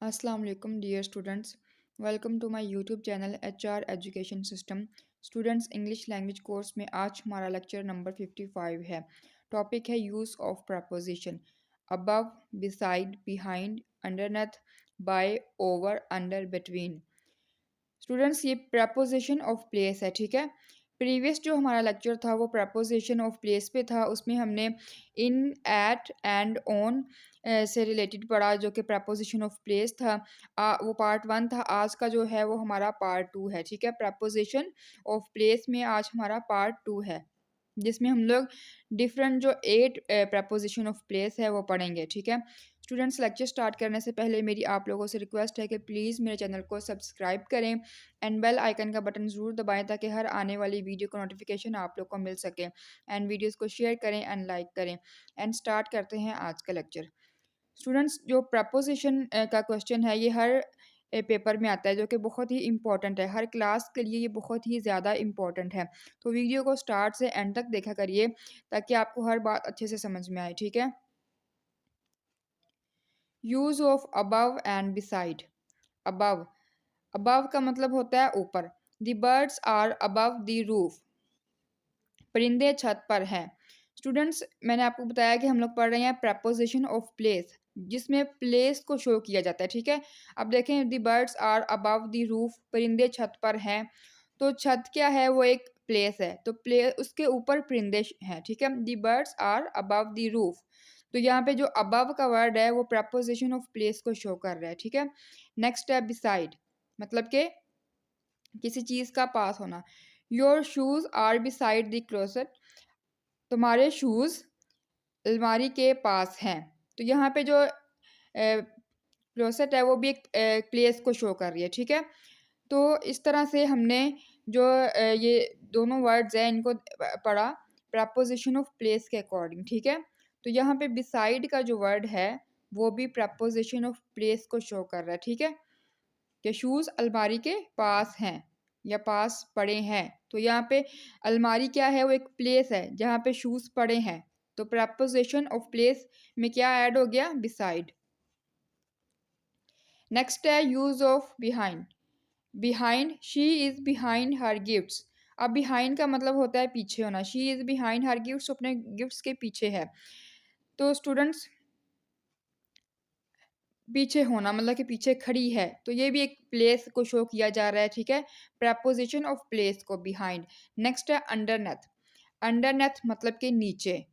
Assalamu alaikum dear students. Welcome to my YouTube channel HR Education System. Students English language course में आज हमारा lecture number 55 है. Topic है use of preposition. above, beside, behind, underneath, by, over, under, between. Students ये preposition of place है, ठीक है. Previous जो हमारा लेक्चर था वो प्रपोजिशन ऑफ प्लेस पे था. उसमें हमने इन, एट, एंड, ऑन से रिलेटेड पढ़ा, जो कि प्रपोजिशन ऑफ प्लेस था. वो पार्ट 1 था. आज का जो है वो हमारा पार्ट 2 है, ठीक है. प्रपोजिशन ऑफ प्लेस में आज हमारा पार्ट 2 है, जिसमें हम लोग डिफरेंट जो 8 प्रपोजिशन ऑफ प्लेस है वो पढ़ेंगे, ठीक है. स्टूडेंट्स लेक्चर स्टार्ट करने से पहले मेरी आप लोगों से रिक्वेस्ट है कि प्लीज़ मेरे चैनल को सब्सक्राइब करें एंड बेल आइकन का बटन ज़रूर दबाएं, ताकि हर आने वाली वीडियो को नोटिफिकेशन आप लोग को मिल सके. एंड वीडियोस को शेयर करें एंड लाइक करें. एंड स्टार्ट करते हैं आज का लेक्चर. स्टूडेंट्स जो प्रपोजिशन का क्वेश्चन है ये हर पेपर में आता है, जो कि बहुत ही इंपॉर्टेंट है. हर क्लास के लिए ये बहुत ही ज़्यादा इंपॉर्टेंट है. तो वीडियो को स्टार्ट से एंड तक देखा करिए, ताकि आपको हर बात अच्छे से समझ में आए, ठीक है. Use of above and beside. Above, above का मतलब होता है ऊपर. The birds are above the roof. परिंदे छत पर हैं. स्टूडेंट्स मैंने आपको बताया कि हम लोग पढ़ रहे हैं प्रपोजिशन ऑफ प्लेस, जिसमें प्लेस को शो किया जाता है, ठीक है. अब देखें, the birds are above the roof, परिंदे छत पर हैं. तो छत क्या है, वो एक प्लेस है. तो उसके ऊपर परिंदे हैं, ठीक है. The birds are above the roof. तो यहाँ पे जो अबव का वर्ड है वो प्रपोजिशन ऑफ प्लेस को शो कर रहा है, ठीक है. नेक्स्ट है बिसाइड, मतलब कि किसी चीज़ का पास होना. Your shoes are beside the closet. तुम्हारे शूज़ अलमारी के पास हैं. तो यहाँ पे जो क्लोसेट है वो भी एक प्लेस को शो कर रही है, ठीक है. तो इस तरह से हमने जो ये दोनों वर्ड्स हैं इनको पढ़ा प्रपोजिशन ऑफ प्लेस के अकॉर्डिंग, ठीक है. तो यहाँ पे बिसाइड का जो वर्ड है वो भी प्रपोजिशन ऑफ प्लेस को शो कर रहा है, ठीक है, कि शूज़ अलमारी के पास हैं या पास पड़े हैं. तो यहाँ पे अलमारी क्या है, वो एक प्लेस है जहाँ पे शूज़ पड़े हैं. तो प्रपोजिशन ऑफ प्लेस में क्या ऐड हो गया, बिसाइड. नेक्स्ट है use of behind. Behind, she is behind her gifts. अब बिहाइंड का मतलब होता है पीछे होना. She is behind her gifts, अपने गिफ्ट्स के पीछे है. तो स्टूडेंट्स पीछे होना मतलब कि पीछे खड़ी है, तो ये भी एक प्लेस को शो किया जा रहा है, ठीक है. प्रपोजिशन ऑफ प्लेस को बिहाइंड. नेक्स्ट है अंडरनेथ. अंडरनेथ मतलब कि नीचे.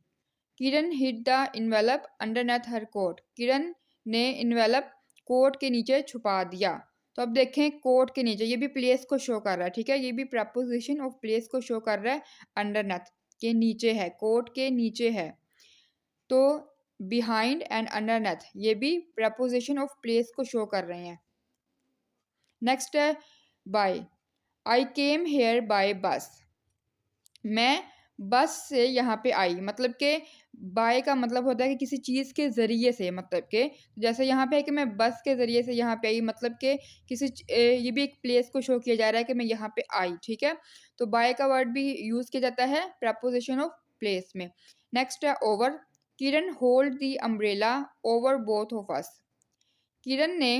Kiran hid the envelope underneath her coat. Kiran ने इन्वेलप कोट के नीचे छुपा दिया. तो अब देखें, कोट के नीचे, ये भी प्लेस को शो कर रहा है, ठीक है. ये भी प्रपोजिशन ऑफ प्लेस को शो कर रहा है. अंडरनेथ के नीचे है, कोट के नीचे है. तो बिहाइंड एंड अंडरनेथ ये भी प्रपोजिशन ऑफ प्लेस को शो कर रहे हैं. नेक्स्ट है by. I came here by bus. मैं बस से यहाँ पे आई. मतलब कि बाय का मतलब होता है कि किसी चीज़ के ज़रिए से, मतलब कि जैसे यहाँ पे है कि मैं बस के ज़रिए से यहाँ पे आई, मतलब कि ये भी एक प्लेस को शो किया जा रहा है कि मैं यहाँ पे आई, ठीक है. तो बाय का वर्ड भी यूज़ किया जाता है प्रपोजिशन ऑफ प्लेस में. नेक्स्ट है over. Kiran hold the umbrella over both of us. Kiran ने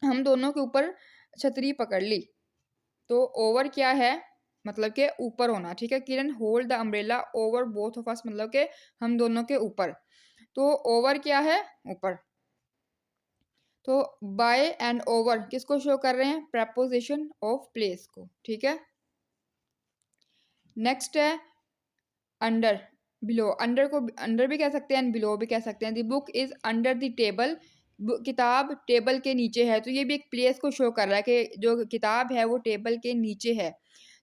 हम दोनों के ऊपर छतरी पकड़ ली. तो ओवर क्या है, मतलब कि ऊपर होना, ठीक है. Kiran hold the umbrella over both of us, मतलब कि हम दोनों के ऊपर. तो ओवर क्या है, ऊपर. तो बाय एंड ओवर किसको शो कर रहे हैं, प्रपोजिशन ऑफ प्लेस को, ठीक है. नेक्स्ट है अंडर, बिलो. अंडर को अंडर भी कह सकते हैं एंड बिलो भी कह सकते हैं. The book is under the table. किताब टेबल के नीचे है. तो ये भी एक प्लेस को शो कर रहा है कि जो किताब है वो टेबल के नीचे है.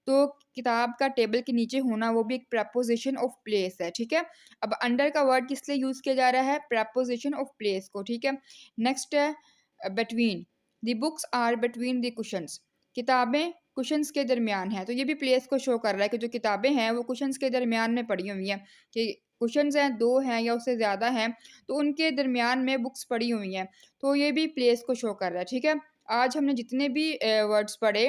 तो किताब का टेबल के नीचे होना वो भी एक प्रपोजिशन ऑफ प्लेस है, ठीक है. अब अंडर का वर्ड किस लिए यूज़ किया जा रहा है, प्रपोजिशन ऑफ प्लेस को, ठीक है. नेक्स्ट है between. The books are between the cushions. किताबें कुशन्स के दरमियान हैं. तो ये भी प्लेस को शो कर रहा है कि जो किताबें हैं वो कुशन्स के दरमियान में पड़ी हुई हैं, कि कुशन्स हैं, 2 हैं या उससे ज़्यादा हैं, तो उनके दरमियान में बुक्स पड़ी हुई हैं. तो ये भी प्लेस को शो कर रहा है, ठीक है. आज हमने जितने भी वर्ड्स पढ़े